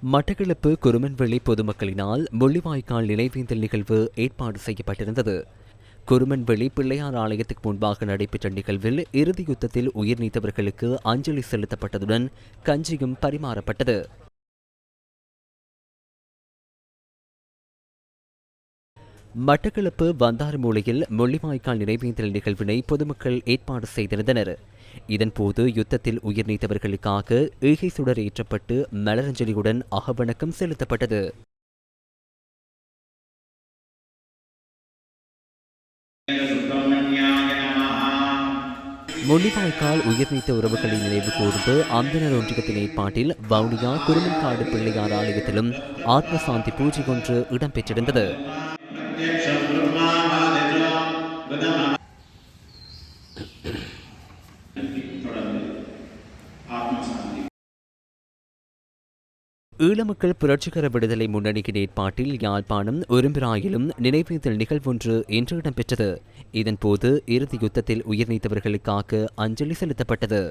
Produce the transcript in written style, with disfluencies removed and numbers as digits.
மட்டக்களப்பு குருமன்வெளி பொதுமக்களினால் முள்ளிவாய்க்கால் நினைவேந்தல் நிகழ்வு ஏற்பாடு செய்யப்பட்டிருந்தது. குருமன்வெளி பிள்ளையார் ஆலயத்துக்கு முன்பாக நடைபெற்ற நிகழ்வில் இறுதி யுத்தத்தில் உயிர் நீத்தவர்களுக்கு அஞ்சலி செலுத்தப்பட்டதுடன் கஞ்சியும் பரிமாறப்பட்டது. மட்டக்களப்பு வந்தாறுமூலையில் முள்ளிவாய்க்கால் நினைவேந்தல் நிகழ்வினை பொதுமக்கள் ஏற்பாடு செய்திருந்தனர். இதன்போது யுத்தத்தில் உயிர் நீத்தவர்களுக்காக ஈகை சுடர் ஏற்றப்பட்டு மலரஞ்சலியுடன் அகவணக்கம் செலுத்தப்பட்டது. முள்ளிவாய்க்கால் உயிர் நீத்த உறவுகளின் நினைவு கூர்ந்து அந்தனர் ஒன்றியத்தின் ஏற்பாட்டில் வவுனியா குருமன்காடு பிள்ளையார் ஆலயத்திலும் ஆத்மசாந்தி பூஜை ஒன்று இடம்பெற்றிருந்தது. ஈழமக்கள் புரட்சிகர விடுதலை முன்னணியின் ஏற்பாட்டில் யாழ்ப்பாணம் உரும்பிராயிலும் நினைவேந்தல் நிகழ்வொன்று இன்று இடம்பெற்றது. இதன்போது இறுதி யுத்தத்தில் உயிர் நீத்தவர்களுக்காக அஞ்சலி செலுத்தப்பட்டது.